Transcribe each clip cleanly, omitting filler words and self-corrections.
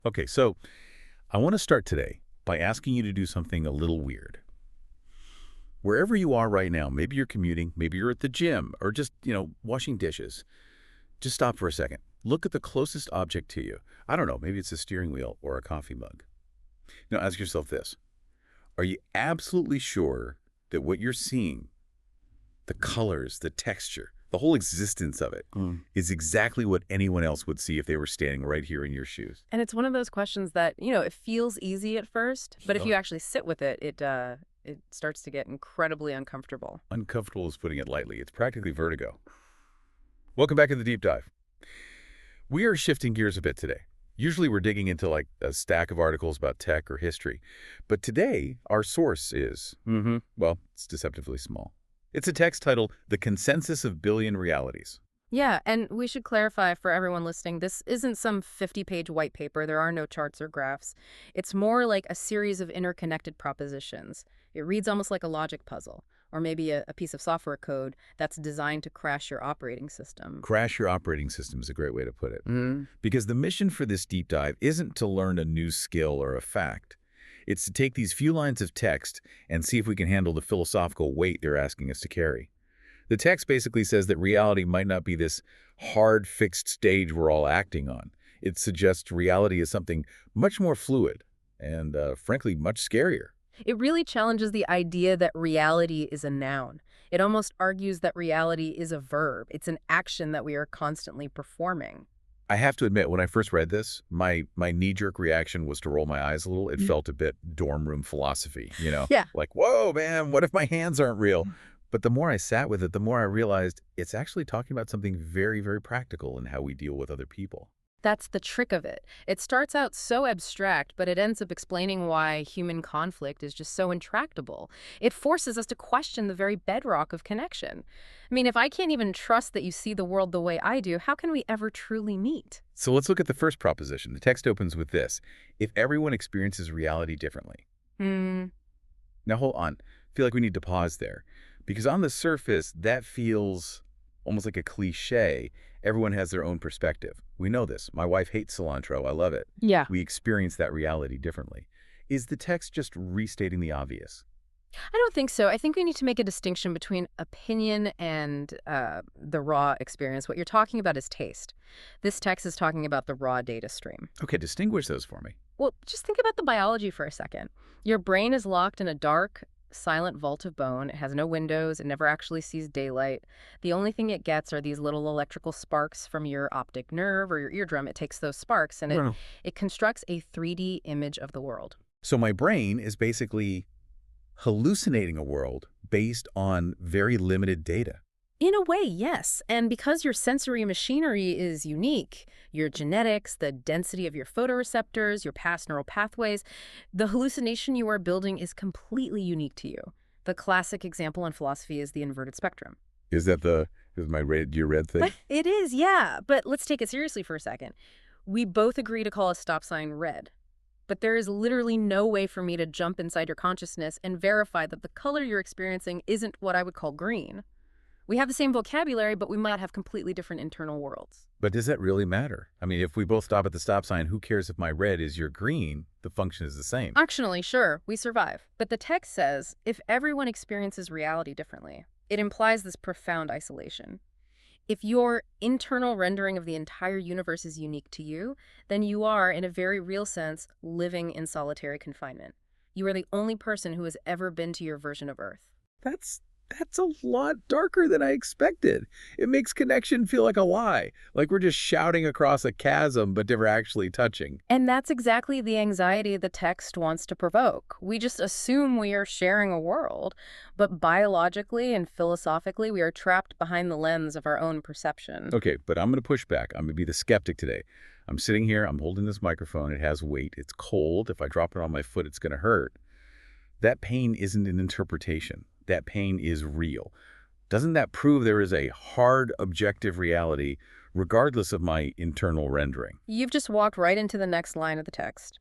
Okay, so I want to start today by asking you to do something a little weird. Wherever you are right now, maybe you're commuting, maybe you're at the gym, or just, washing dishes. Just stop for a second. Look at the closest object to you. I don't know, maybe it's a steering wheel or a coffee mug. Now ask yourself this. Are you absolutely sure that what you're seeing, the colors, the texture, the whole existence of it, is exactly what anyone else would see if they were standing right here in your shoes? And it's one of those questions that, it feels easy at first, but if you Sure. actually sit with it, it starts to get incredibly uncomfortable. Uncomfortable is putting it lightly. It's practically vertigo. Welcome back to the deep dive. We are shifting gears a bit today. Usually we're digging into like a stack of articles about tech or history. But today, our source is, well, it's deceptively small. It's a text titled The Consensus of Billion Realities. Yeah, and we should clarify for everyone listening, this isn't some 50-page white paper. There are no charts or graphs. It's more like a series of interconnected propositions. It reads almost like a logic puzzle, or maybe a piece of software code that's designed to crash your operating system. Crash your operating system is a great way to put it. Because the mission for this deep dive isn't to learn a new skill or a fact. It's to take these few lines of text and see if we can handle the philosophical weight they're asking us to carry. The text basically says that reality might not be this hard, fixed stage we're all acting on. It suggests reality is something much more fluid and, frankly, much scarier. It really challenges the idea that reality is a noun. It almost argues that reality is a verb. It's an action that we are constantly performing. I have to admit, when I first read this, my knee-jerk reaction was to roll my eyes a little. It felt a bit dorm room philosophy, Yeah. Like, whoa, man, what if my hands aren't real? But the more I sat with it, the more I realized it's actually talking about something very, very practical in how we deal with other people. That's the trick of it. It starts out so abstract, but it ends up explaining why human conflict is just so intractable. It forces us to question the very bedrock of connection. I mean, if I can't even trust that you see the world the way I do, how can we ever truly meet? So let's look at the first proposition. The text opens with this: if everyone experiences reality differently. Hmm. Now, hold on. I feel like we need to pause there. Because on the surface, that feels almost like a cliche. Everyone has their own perspective. We know this. My wife hates cilantro. I love it. Yeah. We experience that reality differently. Is the text just restating the obvious? I don't think so. I think we need to make a distinction between opinion and the raw experience. What you're talking about is taste. This text is talking about the raw data stream. Okay, distinguish those for me. Well, just think about the biology for a second. Your brain is locked in a dark, silent vault of bone. It has no windows. It never actually sees daylight. The only thing it gets are these little electrical sparks from your optic nerve or your eardrum. It takes those sparks and No. it constructs a 3D image of the world. So my brain is basically hallucinating a world based on very limited data. In a way, yes. And because your sensory machinery is unique, your genetics, the density of your photoreceptors, your past neural pathways, the hallucination you are building is completely unique to you. The classic example in philosophy is the inverted spectrum. Is my red, your red thing? But it is, yeah. But let's take it seriously for a second. We both agree to call a stop sign red. But there is literally no way for me to jump inside your consciousness and verify that the color you're experiencing isn't what I would call green. We have the same vocabulary, but we might have completely different internal worlds. But does that really matter? I mean, if we both stop at the stop sign, who cares if my red is your green? The function is the same. Functionally, sure, we survive. But the text says, if everyone experiences reality differently, it implies this profound isolation. If your internal rendering of the entire universe is unique to you, then you are, in a very real sense, living in solitary confinement. You are the only person who has ever been to your version of Earth. That's a lot darker than I expected. It makes connection feel like a lie, like we're just shouting across a chasm but never actually touching. And that's exactly the anxiety the text wants to provoke. We just assume we are sharing a world, but biologically and philosophically, we are trapped behind the lens of our own perception. Okay, but I'm going to push back. I'm going to be the skeptic today. I'm sitting here, I'm holding this microphone, it has weight, it's cold. If I drop it on my foot, it's going to hurt. That pain isn't an interpretation. That pain is real. Doesn't that prove there is a hard, objective reality, regardless of my internal rendering? You've just walked right into the next line of the text.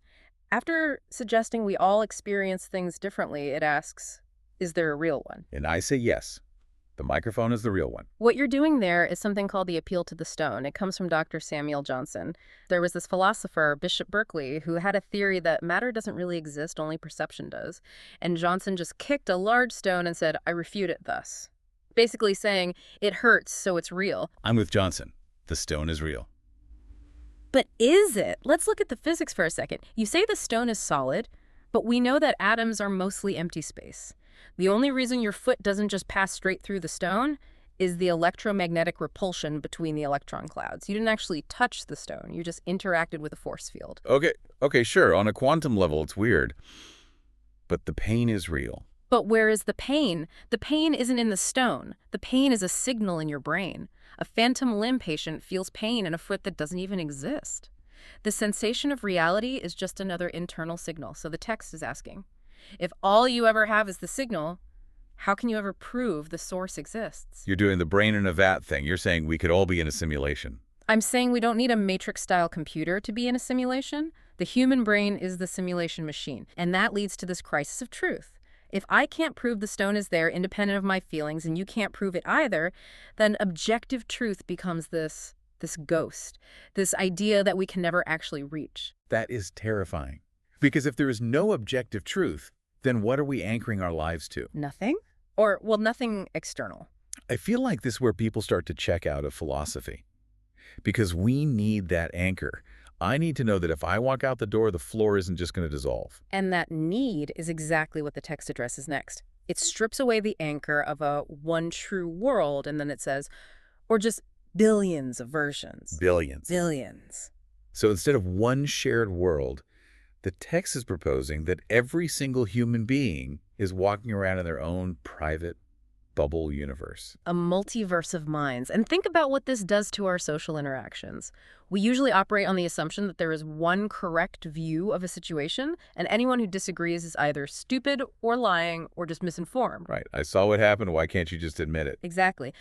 After suggesting we all experience things differently, it asks, is there a real one? And I say yes. The microphone is the real one. What you're doing there is something called the appeal to the stone. It comes from Dr. Samuel Johnson. There was this philosopher, Bishop Berkeley, who had a theory that matter doesn't really exist, only perception does. And Johnson just kicked a large stone and said, I refute it thus. Basically saying, it hurts, so it's real. I'm with Johnson. The stone is real. But is it? Let's look at the physics for a second. You say the stone is solid, but we know that atoms are mostly empty space. The only reason your foot doesn't just pass straight through the stone is the electromagnetic repulsion between the electron clouds. You didn't actually touch the stone. You just interacted with a force field. Okay, sure. On a quantum level, it's weird. But the pain is real. But where is the pain? The pain isn't in the stone. The pain is a signal in your brain. A phantom limb patient feels pain in a foot that doesn't even exist. The sensation of reality is just another internal signal. So the text is asking, if all you ever have is the signal, how can you ever prove the source exists? You're doing the brain in a vat thing. You're saying we could all be in a simulation. I'm saying we don't need a matrix-style computer to be in a simulation. The human brain is the simulation machine, and that leads to this crisis of truth. If I can't prove the stone is there independent of my feelings and you can't prove it either, then objective truth becomes this ghost, this idea that we can never actually reach. That is terrifying. Because if there is no objective truth, then what are we anchoring our lives to? Nothing? Or, well, nothing external. I feel like this is where people start to check out of philosophy. Because we need that anchor. I need to know that if I walk out the door, the floor isn't just going to dissolve. And that need is exactly what the text addresses next. It strips away the anchor of a one true world, and then it says, or just billions of versions. Billions. Billions. So instead of one shared world, the text is proposing that every single human being is walking around in their own private bubble universe. A multiverse of minds. And think about what this does to our social interactions. We usually operate on the assumption that there is one correct view of a situation, and anyone who disagrees is either stupid or lying or just misinformed. Right. I saw what happened. Why can't you just admit it? Exactly.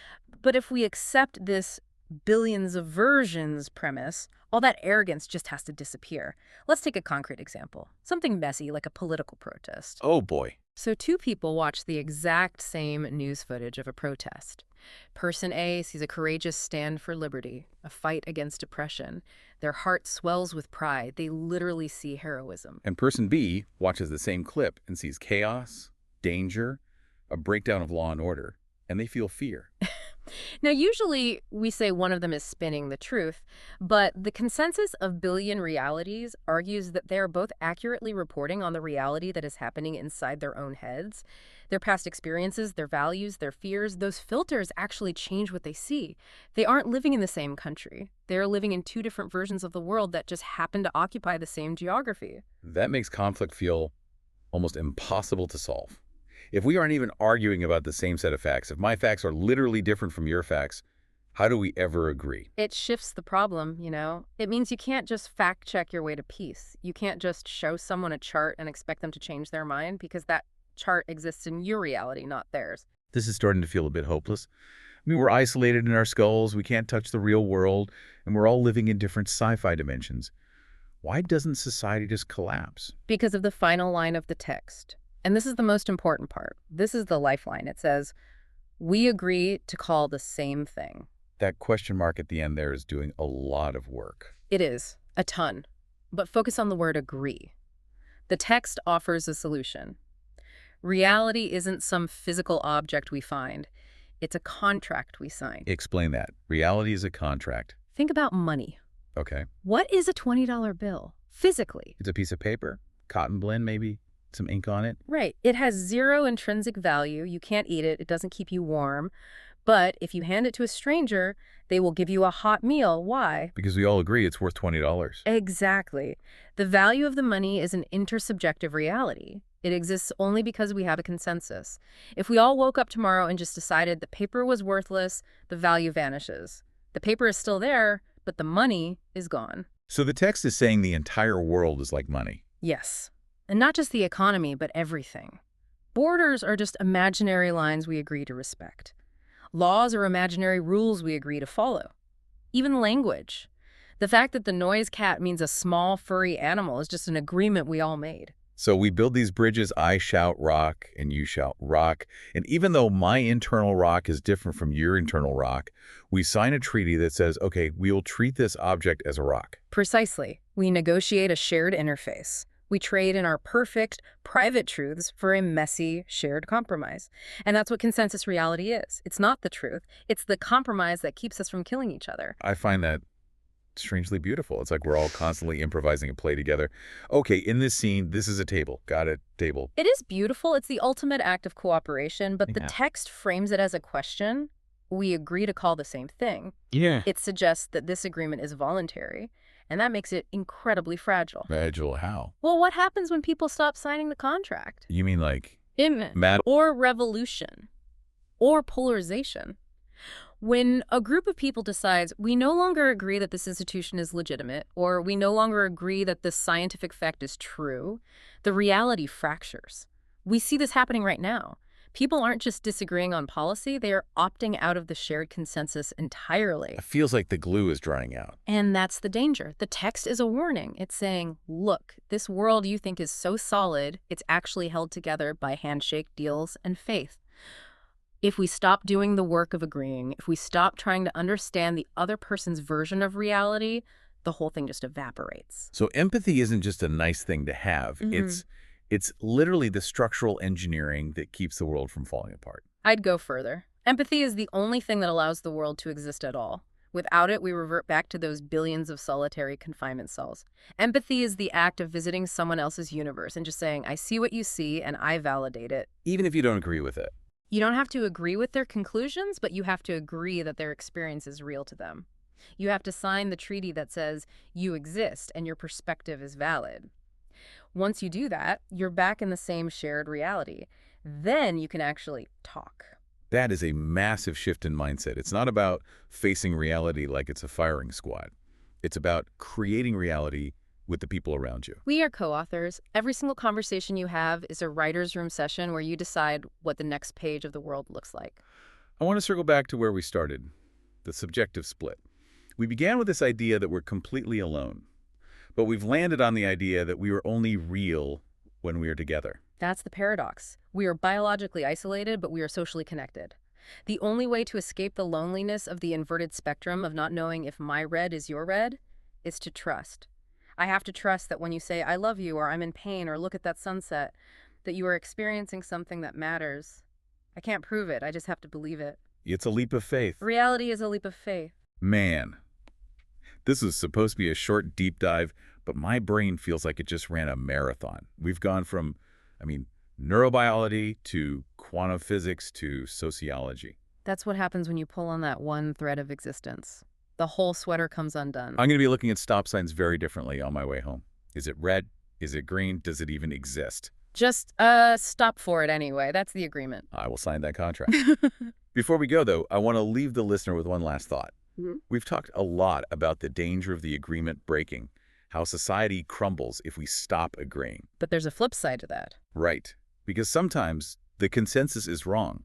But if we accept this billions of versions premise, all that arrogance just has to disappear. Let's take a concrete example. Something messy, like a political protest. Oh, boy. So two people watch the exact same news footage of a protest. Person A sees a courageous stand for liberty, a fight against oppression. Their heart swells with pride. They literally see heroism. And person B watches the same clip and sees chaos, danger, a breakdown of law and order, and they feel fear. Now, usually we say one of them is spinning the truth, but the consensus of Billion Realities argues that they are both accurately reporting on the reality that is happening inside their own heads. Their past experiences, their values, their fears, those filters actually change what they see. They aren't living in the same country. They're living in two different versions of the world that just happen to occupy the same geography. That makes conflict feel almost impossible to solve. If we aren't even arguing about the same set of facts, if my facts are literally different from your facts, how do we ever agree? It shifts the problem, you know? It means you can't just fact-check your way to peace. You can't just show someone a chart and expect them to change their mind because that chart exists in your reality, not theirs. This is starting to feel a bit hopeless. I mean, we're isolated in our skulls, we can't touch the real world, and we're all living in different sci-fi dimensions. Why doesn't society just collapse? Because of the final line of the text. And this is the most important part. This is the lifeline. It says, we agree to call the same thing. That question mark at the end there is doing a lot of work. It is, a ton. But focus on the word agree. The text offers a solution. Reality isn't some physical object we find. It's a contract we sign. Explain that. Reality is a contract. Think about money. Okay. What is a $20 bill, physically? It's a piece of paper, cotton blend maybe, some ink on it. Right. It has zero intrinsic value. You can't eat it. It doesn't keep you warm. But if you hand it to a stranger, they will give you a hot meal. Why? Because we all agree it's worth $20. Exactly. The value of the money is an intersubjective reality. It exists only because we have a consensus. If we all woke up tomorrow and just decided the paper was worthless, the value vanishes. The paper is still there, but the money is gone. So the text is saying the entire world is like money. Yes. And not just the economy, but everything. Borders are just imaginary lines we agree to respect. Laws are imaginary rules we agree to follow. Even language. The fact that the noise cat means a small, furry animal is just an agreement we all made. So we build these bridges, I shout rock and you shout rock. And even though my internal rock is different from your internal rock, we sign a treaty that says, okay, we will treat this object as a rock. Precisely. We negotiate a shared interface. We trade in our perfect, private truths for a messy, shared compromise. And that's what consensus reality is. It's not the truth. It's the compromise that keeps us from killing each other. I find that strangely beautiful. It's like we're all constantly improvising a play together. Okay, in this scene, this is a table. Got it, table. It is beautiful. It's the ultimate act of cooperation, but the Yeah. text frames it as a question. We agree to call the same thing. Yeah. It suggests that this agreement is voluntary, and that makes it incredibly fragile. Fragile how? Well, what happens when people stop signing the contract? You mean like Imminent. mad? Or revolution. Or polarization. When a group of people decides we no longer agree that this institution is legitimate, or we no longer agree that this scientific fact is true, the reality fractures. We see this happening right now. People aren't just disagreeing on policy, they are opting out of the shared consensus entirely. It feels like the glue is drying out. And that's the danger. The text is a warning. It's saying, look, this world you think is so solid, it's actually held together by handshake, deals, and faith. If we stop doing the work of agreeing, if we stop trying to understand the other person's version of reality, the whole thing just evaporates. So empathy isn't just a nice thing to have. It's literally the structural engineering that keeps the world from falling apart. I'd go further. Empathy is the only thing that allows the world to exist at all. Without it, we revert back to those billions of solitary confinement cells. Empathy is the act of visiting someone else's universe and just saying, I see what you see and I validate it. Even if you don't agree with it. You don't have to agree with their conclusions, but you have to agree that their experience is real to them. You have to sign the treaty that says you exist and your perspective is valid. Once you do that, you're back in the same shared reality. Then you can actually talk. That is a massive shift in mindset. It's not about facing reality like it's a firing squad. It's about creating reality with the people around you. We are co-authors. Every single conversation you have is a writer's room session where you decide what the next page of the world looks like. I want to circle back to where we started, the subjective split. We began with this idea that we're completely alone, but we've landed on the idea that we are only real when we are together. That's the paradox. We are biologically isolated, but we are socially connected. The only way to escape the loneliness of the inverted spectrum of not knowing if my red is your red is to trust. I have to trust that when you say, I love you, or I'm in pain, or look at that sunset, that you are experiencing something that matters. I can't prove it. I just have to believe it. It's a leap of faith. Reality is a leap of faith. Man, this was supposed to be a short deep dive, but my brain feels like it just ran a marathon. We've gone from, neurobiology to quantum physics to sociology. That's what happens when you pull on that one thread of existence. The whole sweater comes undone. I'm going to be looking at stop signs very differently on my way home. Is it red? Is it green? Does it even exist? Just, stop for it anyway. That's the agreement. I will sign that contract. Before we go, though, I want to leave the listener with one last thought. We've talked a lot about the danger of the agreement breaking, how society crumbles if we stop agreeing. But there's a flip side to that. Right. Because sometimes the consensus is wrong.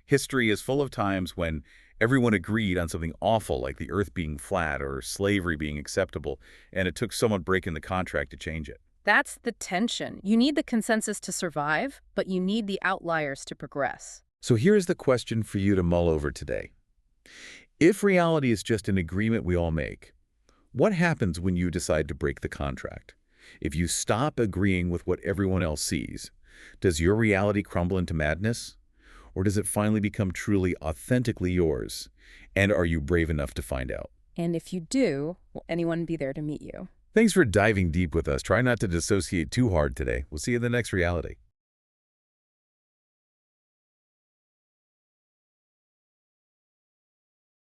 History is full of times when everyone agreed on something awful like the earth being flat or slavery being acceptable, and it took someone breaking the contract to change it. That's the tension. You need the consensus to survive, but you need the outliers to progress. So here's the question for you to mull over today. If reality is just an agreement we all make, what happens when you decide to break the contract? If you stop agreeing with what everyone else sees, does your reality crumble into madness? Or does it finally become truly, authentically yours? And are you brave enough to find out? And if you do, will anyone be there to meet you? Thanks for diving deep with us. Try not to dissociate too hard today. We'll see you in the next reality.